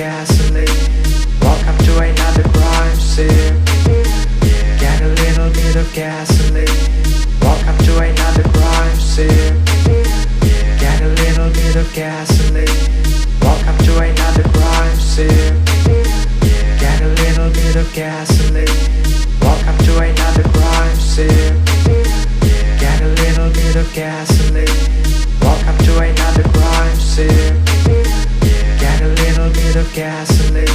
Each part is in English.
gasoline. Welcome to another crime scene. Get a little bit of gasoline. Welcome to another crime scene. Get a little bit of gasoline. Welcome to another crime scene. Get a little bit of gasoline. Welcome to another crime scene. Get a little bit of gasoline. Welcome to another crime scene. Get a little bit of gasoline.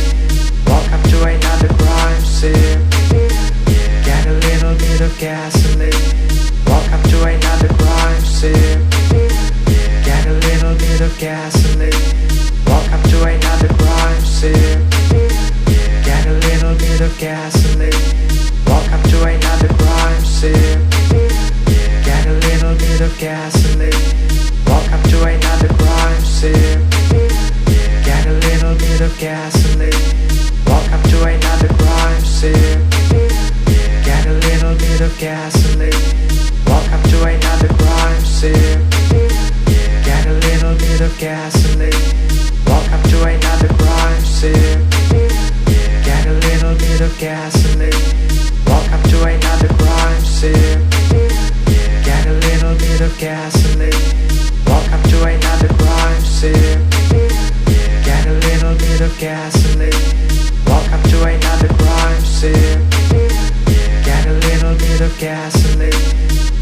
Welcome to another crime scene. Get a little bit of gasoline. Welcome to another crime scene. Get a little bit of gasoline. Welcome to another crime scene. Get a little bit of gasoline. Welcome to another crime scene. Get a little bit of gasoline. Welcome to another crime scene. Get a little bit of gasoline. Welcome to another crime scene. Get a little bit of gasoline. Welcome to another crime scene. Get a little bit of gasoline. Welcome to another crime scene. Get a little bit of gasoline. Welcome to another crime scene. Get a little bit of gasoline. Welcome to another crime scene. Get a little bit of gasoline. Welcome to another crime scene. Get a little bit of gasoline.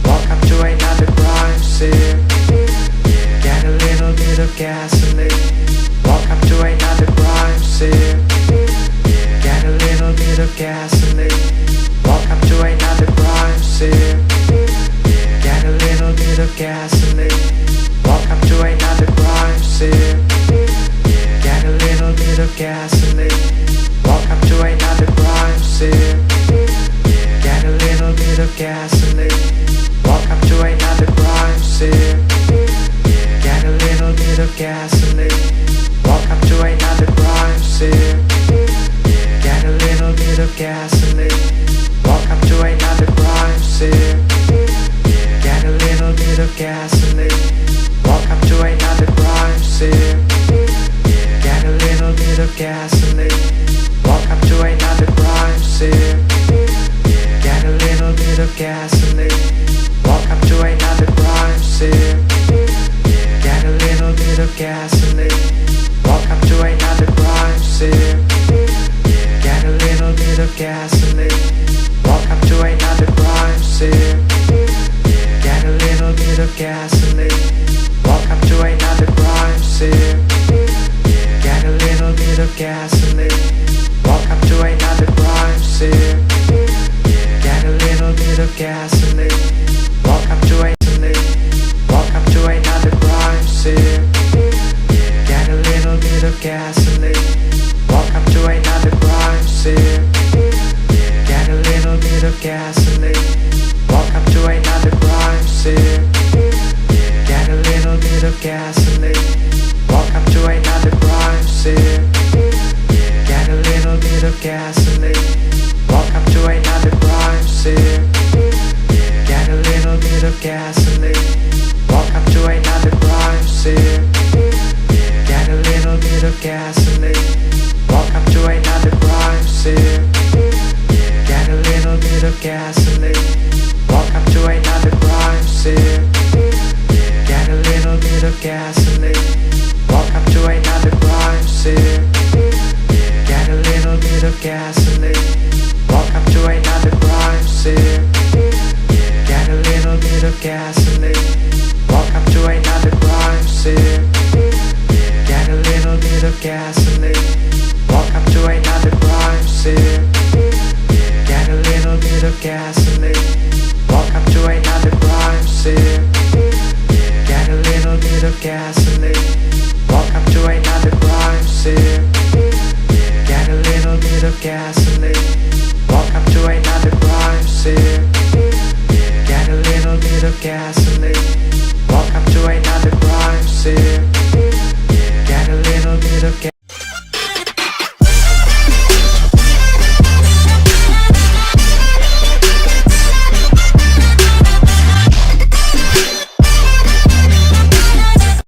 Welcome to another crime scene. Get a little bit of gasoline. Welcome to another crime scene. Get a little bit of gasoline. Welcome to another crime scene. Get a little bit of gasoline. Welcome to another crime scene. Get a little bit of gasoline. Welcome to another crime scene. Get a little bit of gasoline. Welcome to another crime scene. Get a little bit of gasoline. Welcome to another crime scene. Get a little bit of gasoline. Welcome to another crime scene. Get a little bit of gasoline. Welcome to another crime scene. Get a little bit of gasoline. Welcome to another crime scene. Get a little bit of gasoline. Welcome to another crime scene. Get a little bit of gasoline. Welcome to another crime scene. Get a little bit of gasoline. Welcome to another crime scene. Get a little bit of gasoline. Welcome to another crime scene. Get a little bit of gasoline. Welcome to another crime scene. Get a little bit of gasoline. Welcome to welcome to another crime scene. Get a little bit of gasoline. Welcome to another crime scene. Get a little bit of gasoline. Welcome to another crime scene. Get a little bit of gasoline. Welcome to another crime scene. Get a little bit of gasoline. Welcome to another crime scene. Get a little bit of gasoline. Welcome to another crime scene. Get a little bit of gasoline. Welcome to another crime scene. Get a little bit of gasoline. Welcome to another crime scene. Get a little bit of gasoline. Welcome to another crime scene. Get a little bit of gasoline. Welcome to another crime scene. Get a little bit of gasoline. Welcome to another crime scene. Get a little bit of gasoline. Welcome to another crime scene. Get a little bit of gasoline. Welcome to another crime scene. Get a little bit of gasoline. Welcome to another